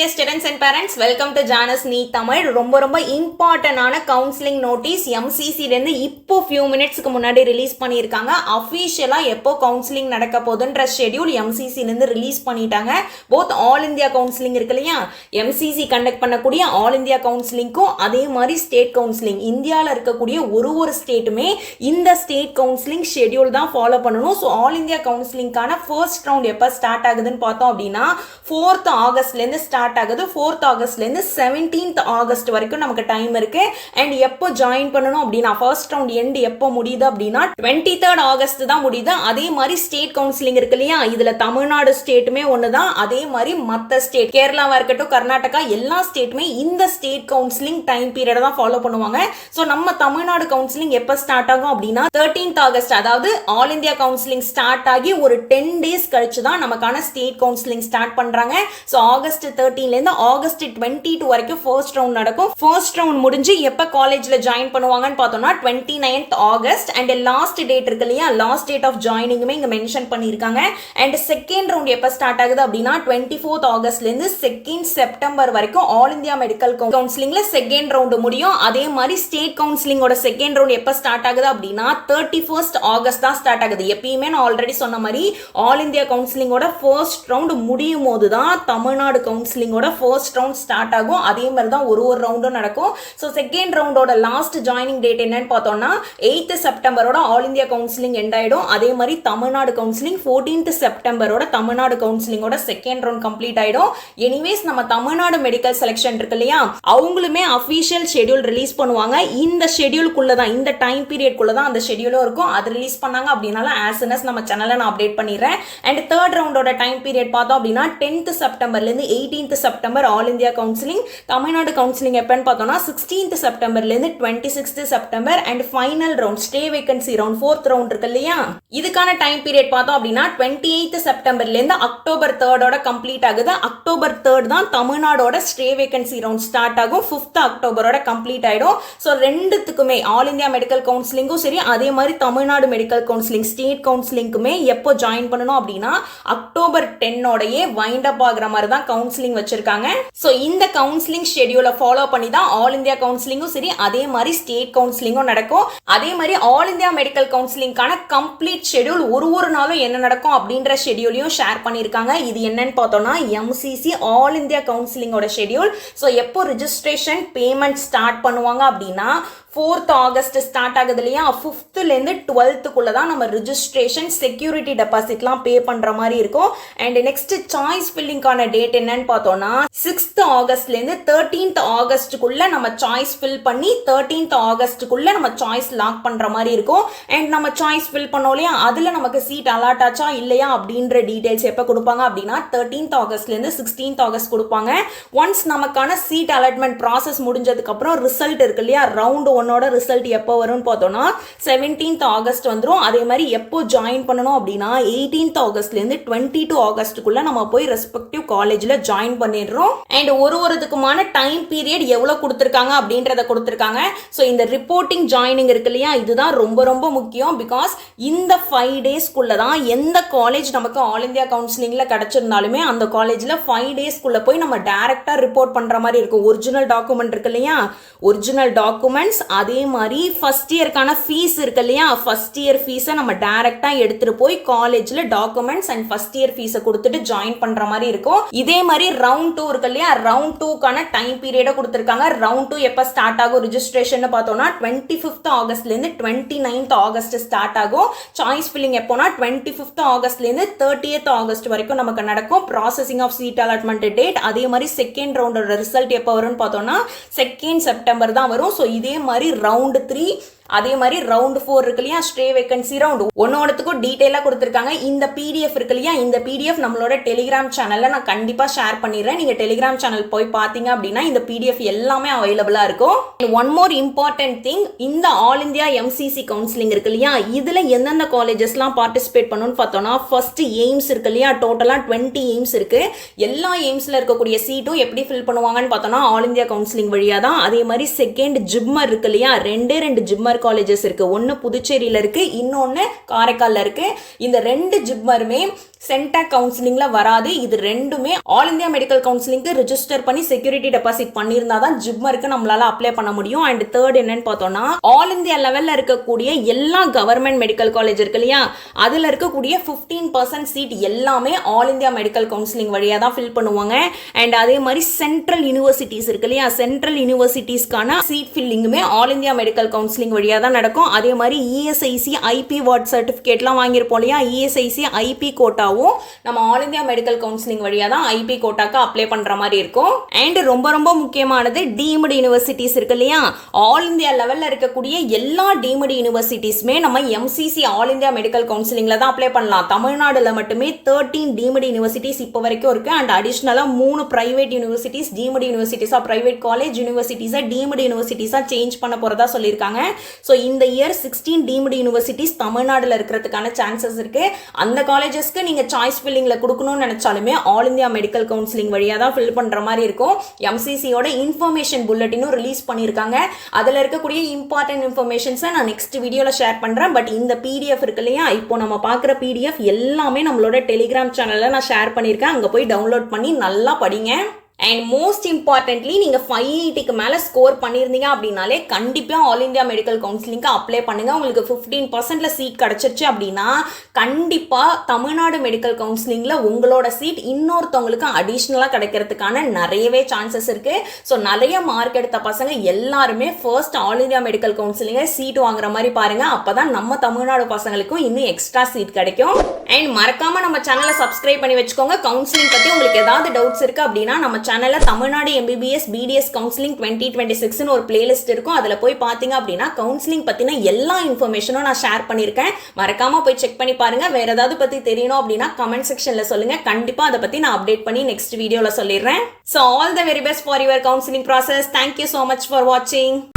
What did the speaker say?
dear students and parents, welcome to Janus NEET Tamil. ரொம்ப இம்பார்ட்டன்டான counselling notice MCC இருந்து இப்போ few minutesக்கு முன்னாடி ரிலீஸ் பண்ணியிருக்காங்க. அஃபிஷியலா எப்போ கவுன்சிலிங் நடக்க போகுதுன்ற ஷெட்யூல் MCC இருந்து ரிலீஸ் பண்ணிட்டாங்க. போத் ஆல் இந்தியா கவுன்சிலிங் இருக்கு இல்லையா, MCC கண்டக்ட் பண்ணக்கூடிய ஆல் இந்தியா கவுன்சிலிங்க்கும் அதே மாதிரி ஸ்டேட் கவுன்சிலிங் இந்தியாவில் இருக்கக்கூடிய ஒரு ஸ்டேட்டுமே இந்த ஸ்டேட் கவுன்சிலிங் ஷெட்யூல் தான் ஃபாலோ பண்ணணும். ஸோ ஆல் இந்தியா கவுன்சிலிங்கான ஃபர்ஸ்ட் ரவுண்ட் எப்போ ஸ்டார்ட் ஆகுதுன்னு பார்த்தோம் அப்படின்னா 4th ஆகஸ்ட்லேருந்து ஸ்டார்ட் ஆகுது. 4th ஆகஸ்ட்லேருந்து 17th ஆகஸ்ட் வரைக்கும் நமக்கு டைம் இருக்கு. அண்ட் எப்போ ஜாயின் பண்ணணும் அப்படின்னா ஃபர்ஸ்ட் ரவுண்ட் எண்ட் எப்போ முடியுது அப்படின்னா 23rd ஆகஸ்ட் தான் முடியுது. அதே மாதிரி ஸ்டேட் கவுன்சிலிங் இருக்கு இல்லையா, இதுல தமிழ்நாடு ஸ்டேட்டுமே ஒன்று தான். அதே மாதிரி மற்ற ஸ்டேட் கேரளாவா இருக்கட்டும், கர்நாடகா, எல்லா ஸ்டேட்டுமே இந்த ஸ்டேட் கவுன்சிலிங் டைம் பீரியட் தான் ஃபாலோ பண்ணுவாங்க. ஸோ நம்ம தமிழ்நாடு கவுன்சிலிங் எப்போ ஸ்டார்ட் ஆகும் அப்படின்னா 13th ஆகஸ்ட், அதாவது ஆல் இந்தியா கவுன்சிலிங் ஸ்டார்ட் ஆகி ஒரு 10 days கழிச்சு தான் நமக்கான ஸ்டேட் கவுன்சிலிங் ஸ்டார்ட் பண்றாங்க. ஸோ ஆகஸ்ட் 13ல இருந்து ஆகஸ்ட் 22 வரைக்கும் ஃபர்ஸ்ட் ரவுண்ட் நடக்கும். ஃபர்ஸ்ட் ரவுண்ட் முடிஞ்சு எப்ப காலேஜ்ல ஜாயின் பண்ணுவாங்கன்னு பார்த்தோம்னா 29th August. And last date இருக்கு இல்லையா, லாஸ்ட் டேட் ஆஃப் ஜாயினிங்குமே இங்க மென்ஷன் பண்ணியிருக்காங்க. அண்ட் செகண்ட் ரவுண்ட் எப்ப ஸ்டார்ட் ஆகுது அப்படின்னா 24th ஆகஸ்ட்ல இருந்து 2nd செப்டம்பர் வரைக்கும் ஆல் இந்தியா மெடிக்கல் கவுன்சிலிங்ல செகண்ட் ரவுண்ட் முடியும். அதே மாதிரி ஸ்டேட் கவுன்சிலிங்கோட செகண்ட் ரவுண்ட் எப்ப ஸ்டார்ட் ஆகுது அப்படின்னா 31st ஆகஸ்ட் தான் ஸ்டார்ட் ஆகுது. எப்பயுமே நான் ஆல்ரெடி சொன்ன மாதிரி ஆல் இந்தியா கவுன்சிலிங்கோட ஃபர்ஸ்ட் ரவுண்ட் முடியும் போது தான் தமிழ்நாடு கவுன்சிலிங்கோட ஃபர்ஸ்ட் ரவுண்ட் ஸ்டார்ட் ஆகும். அதே மாதிரி தான் ஒரு ரவுண்டும் நடக்கும். ஸோ செகண்ட் ரவுண்டோட லாஸ்ட் ஜாயினிங் டேட் என்னன்னு பார்த்தோம்னா 8th செப்டம்பரோட ஆல் இந்தியா கவுன்சிலிங் எண்ட் ஆயிடும். அதே மாதிரி தமிழ்நாடு கவுன்சிலிங் 14th செப்டம்பரோட தமிழ்நாடு கவுன்சிலிங்கோட செகண்ட் ரவுண்ட் கம்ப்ளீட் ஆயிடும். எனிவேஸ் நம்ம தமிழ்நாடு மெடிக்கல் செலக்ஷன் இருக்கு இல்லையா, அவங்களுமே அஃபிஷியல் ஷெட்யூல் ரிலீஸ் பண்ணுவாங்க. இந்த ஷெட்யூலுக்குள்ள தான், இந்த டைம் பீரியட்குள்ள தான் அந்த ஷெட்யூலும் இருக்கும். அது ரிலீஸ் பண்ணாங்க அப்படின்னால ஆஸ் சூன் அஸ் நம்ம சேனலை நான் அப்டேட் பண்ணிடுறேன். அண்ட் தேர்ட் ரவுண்டோட டைம் பீரியட் பார்த்தோம் அப்படின்னா 10th செப்டம்பர்ல இருந்து 18th September all India counselling. Tamil Nadu counselling எப்பன்னு பார்த்தோம்னா 16th செப்டம்பர்ல இருந்து 26th September. And final round stay vacancy round 4th round இருக்கு இல்லையா, இதுக்கான டைம் பீரியட் பார்த்தோம் அப்படின்னா 28th செப்டம்பர்ல இருந்து அக்டோபர் 3rd கம்ப்ளீட் ஆகுது. அக்டோபர் 3rd தான் தமிழ்நாடோட ஸ்டே வேகன்சி ரவுண்ட் ஸ்டார்ட் ஆகும். 5th அக்டோபரோட கம்ப்ளீட் ஆயிடும். ஸோ ரெண்டுத்துக்குமே ஆல் இந்தியா மெடிக்கல் கவுன்சிலிங்கும் சரி, அதே மாதிரி தமிழ்நாடு மெடிக்கல் கவுன்சிலிங் ஸ்டேட் கவுன்சிலிங்க்குமே எப்போ ஜாயின் பண்ணணும் அப்படின்னா அக்டோபர் 10 வைண்ட் அப் ஆகிற மாதிரி தான் கவுன்சிலிங் வச்சிருக்காங்க. ஸோ இந்த கவுன்சிலிங் ஷெட்யூலை ஃபாலோ பண்ணி தான் ஆல் இந்தியா கவுன்சிலிங்கும் சரி, அதே மாதிரி ஸ்டேட் கவுன்சிலிங்கும் நடக்கும். அதே மாதிரி ஆல் இந்தியா மெடிக்கல் கவுன்சிலிங்கான கம்ப்ளீட் ஷெட்யூல் ஒரு நாளும் என்ன நடக்கும் அப்படின்ற ஷெட்யூலையும் ஷேர் பண்ணியிருக்காங்க. இது என்னன்னு பார்த்தோம்னா MCC ஆல் இந்தியா கவுன்சிலிங்கோட ஷெட்யூல். ஸோ எப்போ ரிஜிஸ்ட்ரேஷன் பேமெண்ட் ஸ்டார்ட் பண்ணுவாங்க அப்படின்னா 4th ஆகஸ்ட் ஸ்டார்ட் ஆகுது இல்லையா, 5th-லேருந்து 12th-குள்ள தான் நம்ம ரிஜிஸ்ட்ரேஷன் செக்யூரிட்டி டெபாசிட்லாம் பே பண்ற மாதிரி இருக்கும். அண்ட் நெக்ஸ்ட் சாய்ஸ் ஃபில்லிங்கான டேட் என்னன்னு பார்த்தோம்னா 6th ஆகஸ்ட்லேருந்து 13th ஆகஸ்ட்டுக்குள்ள நம்ம சாய்ஸ் ஃபில் பண்ணி 13th ஆகஸ்ட்டுக்குள்ள நம்ம சாய்ஸ் லாக் பண்ற மாதிரி இருக்கும். அண்ட் நம்ம சாய்ஸ் ஃபில் பண்ணோம் இல்லையா, அதுல நமக்கு சீட் அலாட் ஆச்சா இல்லையா அப்படின்ற டீடைல்ஸ் எப்போ கொடுப்பாங்க அப்படின்னா 13th ஆகஸ்ட்லேருந்து 16th ஆகஸ்ட் கொடுப்பாங்க. ஒன்ஸ் நமக்கான சீட் அலாட்மெண்ட் ப்ராசஸ் முடிஞ்சதுக்கு அப்புறம் ரிசல்ட் இருக்கு இல்லையா, ரவுண்ட் 1 ரிசல்ட் எப்போ வரும்னு பார்த்தோம்னா 17th ஆகஸ்ட் வந்துடும். அதே மாதிரி எப்போ ஜாயின் பண்ணணும் அப்படின்னா 18th ஆகஸ்ட்லேருந்து 22 ஆகஸ்ட்டுக்குள்ள நம்ம போய் ரெஸ்பெக்டிவ் காலேஜில் ஜாயின் பண்ணிடுறோம். அண்ட் ஒருத்துக்குமான டைம் பீரியட் எவ்வளோ கொடுத்துருக்காங்க அப்படின்றத கொடுத்துருக்காங்க. ஸோ இந்த ரிப்போர்ட்டிங் ஜாயினிங் இருக்கு இல்லையா, இதுதான் ரொம்ப முக்கியம். பிகாஸ் இந்த 5 daysக்குள்ள தான் எந்த காலேஜ் நமக்கு ஆல் இந்தியா கவுன்சிலிங்ல கிடைச்சிருந்தாலுமே அந்த காலேஜில் 5 daysக்குள்ள போய் நம்ம டைரக்டா ரிப்போர்ட் பண்ற மாதிரி இருக்கும். ஒரிஜினல் டாக்குமெண்ட் இருக்கு இல்லையா, ஒரிஜினல் டாக்குமெண்ட்ஸ், அதே மாதிரி ஃபர்ஸ்ட் இயர்க்கான ஃபீஸ் இருக்கு இல்லையா, ஃபர்ஸ்ட் இயர் ஃபீஸை நம்ம டைரக்டா எடுத்துட்டு போய் காலேஜ்ல டாக்குமெண்ட்ஸ் அண்ட் ஃபர்ஸ்ட் இயர் ஃபீஸை கொடுத்துட்டு ஜாயின் பண்ற மாதிரி இருக்கும். இதே மாதிரி ரவுண்ட் 2 இருக்கு இல்லையா, ரவுண்ட் 2க்கான டைம் பீரியட கொடுத்துருக்காங்க. ரவுண்ட் 2 எப்ப ஸ்டார்ட் ஆகும் ரிஜிஸ்ட்ரேஷன் பார்த்தோம்னா 25th ஆகஸ்ட்லேருந்து 29th ஆகஸ்ட் ஸ்டார்ட் ஆகும். சாய்ஸ் ஃபில்லிங் எப்போனா 25th ஆகஸ்ட்லேருந்து 30th ஆகஸ்ட் வரைக்கும் நமக்கு நடக்கும். Processing of seat allotment date, அதே மாதிரி செகண்ட் ரவுண்டோட ரிசல்ட் எப்போ வரும்னு பார்த்தோம்னா 2nd செப்டம்பர் தான் வரும். ஸோ இதே மாதிரி ரவுண்ட் 3, அதே மாதிரி ரவுண்ட் 4 இருக்கு இல்லையா, ஸ்டே வேகன்சி ரவுண்ட் ஒன்னொன்னுக்கும் டீடைலா கொடுத்துருக்காங்க. இந்த PDF இருக்கு இல்லையா, இந்த PDF நம்மளோட டெலிகிராம் சேனல்ல நான் கண்டிப்பா ஷேர் பண்ணிடுறேன். நீங்க டெலிகிராம் சேனல் போய் பாத்தீங்க அப்படின்னா இந்த PDF எல்லாமே அவைலபிளா இருக்கும். ஒன் மோர் இம்பார்ட்டன்ட் திங், இந்த ஆல் இந்தியா MCC கவுன்சிலிங் இருக்கு இல்லையா, இதுல எந்தெந்த காலேஜஸ்லாம் பார்ட்டிசிபேட் பண்ணணும்னு பார்த்தோம்னா ஃபர்ஸ்ட் எய்ம்ஸ் இருக்கு இல்லையா, டோட்டலா 20 எய்ம்ஸ் இருக்கு. எல்லா எய்ம்ஸ்ல இருக்கக்கூடிய சீட்டும் எப்படி ஃபில் பண்ணுவாங்கன்னு பார்த்தோம்னா ஆல் இந்தியா கவுன்சிலிங் வழியா தான். அதே மாதிரி செகண்ட் ஜிப்மர் இருக்கு இல்லையா, 2 ஜிப்மர் காலேஜஸ் இருக்கு. ஒன்னு புதுச்சேரியில இருக்கு, இன்னொன்னு காரைக்கால்ல இருக்கு. இந்த 2 ஜிப்மருமே சென்டாக் கவுன்சிலிங்ல வராது. இது ரெண்டுமே ஆல் இந்தியா மெடிக்கல் கவுன்சிலிங்க்கு ரிஜிஸ்டர் பண்ணி செக்யூரிட்டி டெபாசிட் பண்ணியிருந்தா தான் ஜிப்மருக்கு நம்மளால அப்ளை பண்ண முடியும். அண்ட் தேர்ட் என்னன்னு பார்த்தோம்னா ஆல் இந்தியா லெவல்ல இருக்கக்கூடிய எல்லா கவர்மெண்ட் மெடிக்கல் காலேஜ் இருக்கு இல்லையா, அதுல இருக்கக்கூடிய 15% சீட் எல்லாமே ஆல் இந்தியா மெடிக்கல் கவுன்சிலிங் வழியா தான் ஃபில் பண்ணுவாங்க. அண்ட் அதே மாதிரி சென்ட்ரல் யூனிவர்சிட்டிஸ் இருக்கு இல்லையா, சென்ட்ரல் யூனிவர்சிட்டிஸ்க்கான சீட் ஃபில்லிங்குமே ஆல் இந்தியா மெடிக்கல் கவுன்சிலிங் வழியா தான் நடக்கும். அதே மாதிரி இஎஸ்ஐசி ஐபி வார்ட் சர்டிபிகேட்லாம் வாங்கியிருப்போம் இல்லையா, இஎஸ்ஐசி ஐபி கோட்டா நம்ம ஆல் இந்தியா மெடிக்கல் கவுன்சிலிங் வழியா தான் ஐபி கோட்டாக்கு அப்ளை பண்ற மாதிரி இருக்கும். அண்ட் ரொம்ப ரொம்ப முக்கியமானது டீம்டு யூனிவர்சிட்டிஸ் இருக்கு இல்லையா, ஆல் இந்தியா லெவல்ல இருக்கக்கூடிய எல்லா டீம்டு யூனிவர்சிட்டிஸ்மே நம்ம எம்சிசி ஆல் இந்தியா மெடிக்கல் கவுன்சிலிங்ல தான் அப்ளை பண்ணலாம். தமிழ்நாடுல மட்டுமே 13 டீம்டு யூனிவர்சிட்டிஸ் இப்போ வரைக்கும் இருக்கு. அண்ட் அடிஷனலா 3 பிரைவேட் யூனிவர்சிட்டிஸ் டீம்டு யூனிவர்சிட்டிஸா பிரைவேட் காலேஜ் யூனிவர்சிட்டிஸா டீம்டு யூனிவர்சிட்டிஸா சேஞ்ச் பண்ண போறதா சொல்லியிருக்காங்க. ஸோ இந்த இயர் 16 டீம்டு யூனிவர்சிட்டிஸ் தமிழ்நாடுல இருக்கிறதுக்கான சான்சஸ் இருக்கு. அந்த காலேஜஸ்க்கு நீங்க சாய்ஸ் ஃபில்லிங்ல கொடுக்கணும்னு நினைச்சாலுமே ஆல் இந்தியா மெடிக்கல் கவுன்சிலிங் வழியா தான் ஃபில் பண்ற மாதிரி இருக்கும். எம்சிசியோட இன்ஃபர்மேஷன் புல்லட்டினும் ரிலீஸ் பண்ணிருக்காங்க. அதுல இருக்கக்கூடிய இம்பார்ட்டன்ட் இன்ஃபர்மேஷன்ஸை நான் நெக்ஸ்ட் வீடியோல ஷேர் பண்றேன். பட் இந்த பிடிஎஃப் இருக்கு இல்லையா, இப்போ நம்ம பார்க்குற பிடிஎஃப் எல்லாமே நம்மளோட டெலிகிராம் சேனல்ல நான் ஷேர் பண்ணியிருக்கேன். அங்க போய் டவுன்லோட் பண்ணி நல்லா படிங்க. அண்ட் மோஸ்ட் இம்பார்ட்டன்ட்லி நீங்கள் 580க்கு மேலே ஸ்கோர் பண்ணியிருந்தீங்க அப்படின்னாலே கண்டிப்பாக ஆல் இந்தியா மெடிக்கல் கவுன்சிலிங்க்கு அப்ளை பண்ணுங்க. உங்களுக்கு 15%ல சீட் கிடச்சிருச்சு அப்படின்னா கண்டிப்பாக தமிழ்நாடு மெடிக்கல் கவுன்சிலிங்கில் உங்களோட சீட் இன்னொருத்தவங்களுக்கு அடிஷ்னலாக கிடைக்கிறதுக்கான நிறையவே சான்சஸ் இருக்கு. ஸோ நிறைய மார்க் எடுத்த பசங்க எல்லாருமே ஃபர்ஸ்ட் ஆல் இந்தியா மெடிக்கல் கவுன்சிலிங்கை சீட் வாங்குற மாதிரி பாருங்க. அப்போதான் நம்ம தமிழ்நாடு பசங்களுக்கும் இன்னும் எக்ஸ்ட்ரா சீட் கிடைக்கும். அண்ட் மறக்காம நம்ம சேனலை சப்ஸ்கிரைப் பண்ணி வச்சுக்கோங்க. கவுன்சிலிங் பற்றி உங்களுக்கு ஏதாவது டவுட்ஸ் இருக்கு அப்படின்னா நம்ம சேனல்ல தமிழ்நாடு MBBS BDS கவுன்சிலிங் 2026 ஒரு பிளேலிஸ்ட் இருக்கும். அதுல போய் பாத்தீங்க அப்படின்னா கவுன்சிலிங் பத்தின எல்லா இன்ஃபர்மேஷனும் நான் ஷேர் பண்ணிருக்கேன். மறக்காம போய் செக் பண்ணி பாருங்க. வேற ஏதாவது பத்தி தெரியணும் அப்படின்னா கமெண்ட் செக்ஷன்ல சொல்லுங்க. கண்டிப்பா அதை பத்தி நான் அப்டேட் பண்ணி நெக்ஸ்ட் வீடியோல சொல்லிடுறேன். So all the very best for your counseling process. Thank you so much for watching.